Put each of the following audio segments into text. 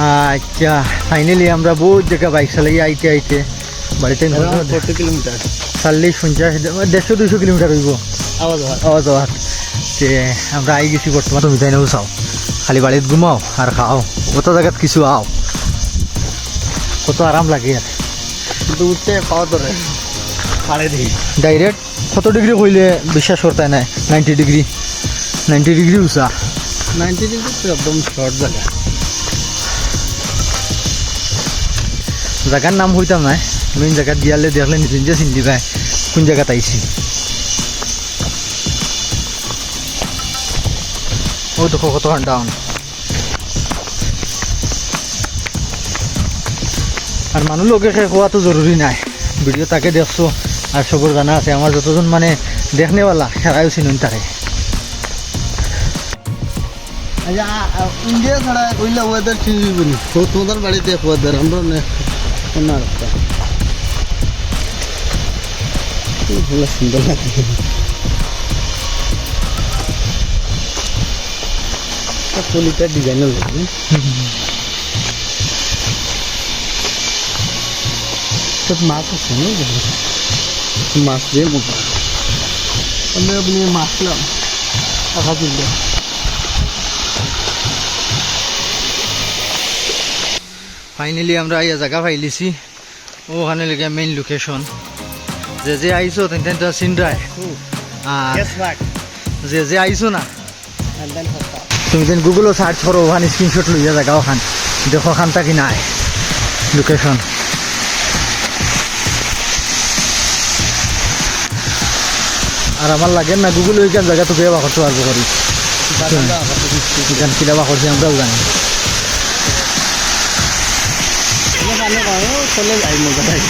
আচ্ছা ফাইনালি আমরা বহুত জায়গা বাইক চালাই আইতে আইতে বাড়িতে 40 কিলোমিটার 40-50 150-200 কিলোমিটার হইব আওয়াজ আওয়াজ যে আমরা আই গেছি বর্তমান তুমি তাই নাও চাও খালি বাড়িতে ঘুমাও আর খাও কত জায়গাত কিছু আও কত আরাম লাগে আর কিন্তু উঠতে পাওয়া ধরে পারে দিই ডাইরেক্ট কত ডিগ্রি হইলে বিশ্বাস করতে নাই 90 ডিগ্রি উঁচা 90 ডিগ্রি তো একদম শর্ট জায়গা জায়গার নাম হইতাম নাই মেইন জায়গাত গিয়ালে দেখলে নিজে নিজে চিন্তি পায় কোন জায়গাত আইছি ও দেখো কত ডাউন আর মানুষ লোকে খোয়া তো জরুরি নাই ভিডিও তাকে দেখছো আর সবর জানা আছে আমার যতজন মানে দেখনেওয়ালা খেলায়ও চিনুন তারে আচ্ছা ইন্ডিয়া ছাড়া ওইলা ওয়েদার চেঞ্জ হইব নি তোমাদের বাড়িতে ওয়েদার আমরা না রাস্তা ভালো সুন্দর লাগে পলিটা ডিজাইনের লাগে সব মাছ আছে না মাছ দিয়ে মুখা আমি আপনি মাছলাম টাকা তুললে ফাইনালি আমরা এই জায়গা পাইলিছি ওখানে লেগে মেইন লোকেশন যে আইছো তেন তো চিন্তায় আর যে আইছো না তুমি তেন গুগলও সার্চ করো ওখানে স্ক্রিনশট লইয়া জায়গা ওখান দেখো খানটা কি নাই লোকেশন আর আমার লাগে না গুগল ওইখান জায়গা তো বেয়া করতে পারবো করি এখান কিলা বা করছি আমরাও জানি চলে যাই মজা থাকে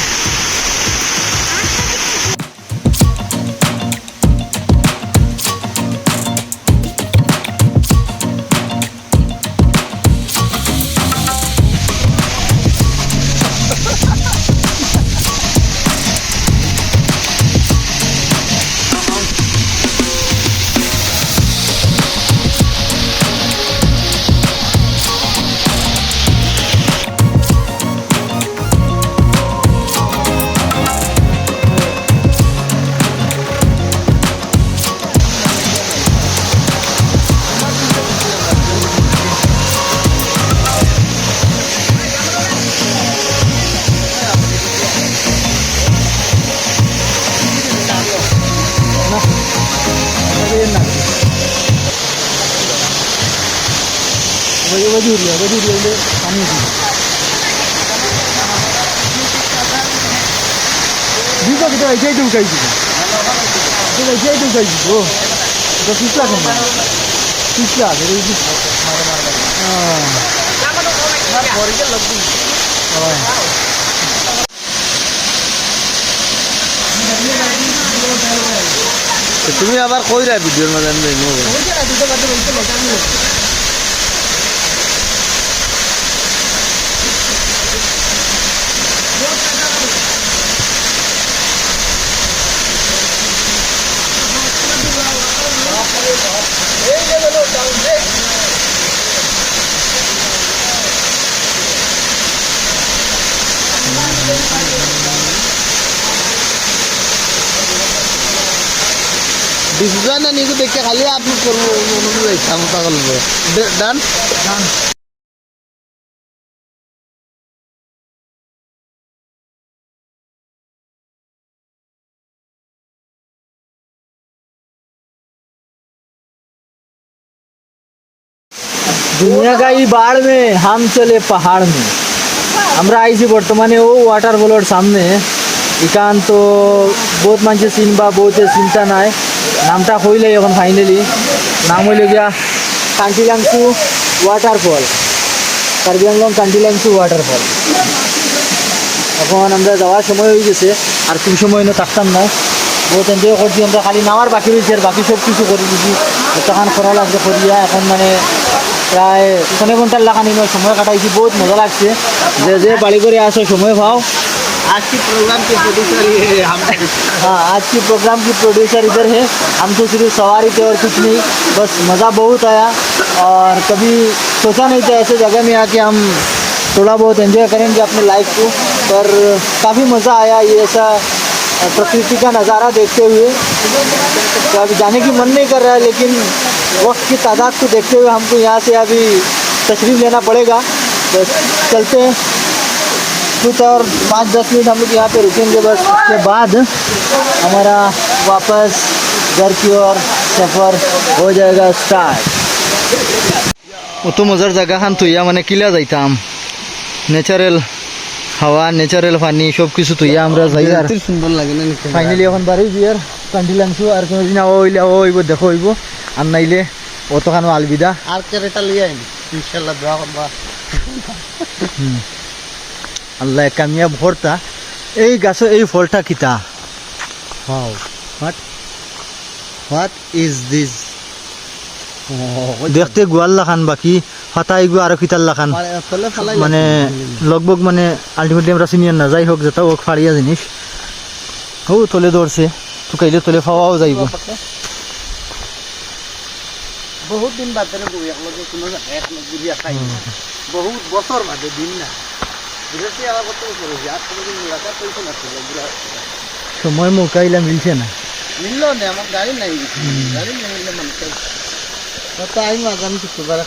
তুমি আবার কই রা ভিডিওর মধ্যে ডিজাইন না নিয়ে দেখে খালি আপলোড করবো অনুযায়ী ক্ষমতা করবো ডান दुनिया का ही बाढ़ में हम चले पहाड़ में আমরা আইছি বর্তমানে ও ওয়াটার বলোর সামনে এখান তো বহুত মানুষের চিনবা বহুতের চিন্তা নাই নামটা হইলে এখন ফাইনালি নাম হইলে গিয়া কান্টিলাংসু ওয়াটারফল কার্বি আংলং কান্টিলাংসু ওয়াটারফল এখন আমরা যাওয়ার সময় হয়ে গেছে আর খুব সময় না থাকতাম না বহুত এনজয় করছি আমরা খালি নামার বাকি রয়েছে আর বাকি সব কিছু করে দিচ্ছি তখন করা লাগছে করিয়া এখন মানে প্রায় 3 ঘন্টার লাগানি সময় কাটাইছি বহুত মজা লাগছে যে বাড়ি করে আসো সময় পাও आज की प्रोग्राम के प्रोड्यूसर ये हम हाँ आज की प्रोग्राम की प्रोड्यूसर इधर है हम तो सिर्फ सवारी थे और कुछ नहीं बस मज़ा बहुत आया और कभी सोचा नहीं था ऐसे जगह में आके हम थोड़ा बहुत एंजॉय करेंगे अपने लाइफ को। पर काफ़ी मज़ा आया ये ऐसा प्रकृति का नज़ारा देखते हुए। तो अभी जाने की मन नहीं कर रहा है, लेकिन वक्त की तादाद को देखते हुए हमको यहाँ से अभी तशरीफ़ लेना पड़ेगा। बस चलते हैं, कुछ और 5-10 मिनट हम लोग यहाँ पे रुकेंगे, बस उसके बाद हमारा वापस घर की ओर सफ़र हो जाएगा स्टार्ट। অত মজার জায়গাখান তুইয়া মানে কিলা যাইতাম, ন্যাচারাল হাওয়া, ন্যাচারাল পানি সব কিছু তুইয়া আমরা যাই। আর সুন্দর লাগে না নিতে ফাইনালি এখন বাড়ি বিয়ার কান্দি লাংছু। আর কোনোদিন হইলে হইব, দেখো হইব, আর নাইলে অতখানো আলবিদা। আর কেরেটা লিয়ে আইনি ইনশাআল্লাহ দোয়া করবা। আল্লাহ কামিয়া ভর্তা। এই গাছ এই ফলটা কিতা? Wow, what is this? দেখতে গোয়াল্লা খান, বাকি হতাই গো আরো কিতাল্লা খান, মানে লগভগ মানে আলটিমেটলি আমরা চিনিয়ে না। যাই হোক, যেটা হোক ফাড়িয়া জিনিস ও তলে ধরছে, টুকাইলে তলে খাওয়াও যাইব। বহুত দিন বাদে বহি একলগে কোনো এখনো গুড়িয়া খাই, বহুত বছর বাদে দিন না বিরতি আবার কত বছর হয়েছে। আর কোনোদিন মুলাকাত হয়েছে না, সময় মোকাইলা মিলছে না, মিললো না। আমার গাড়ি নাই, গাড়ি নেই মানুষের তো আমি মাঝে আমি শুক্রবার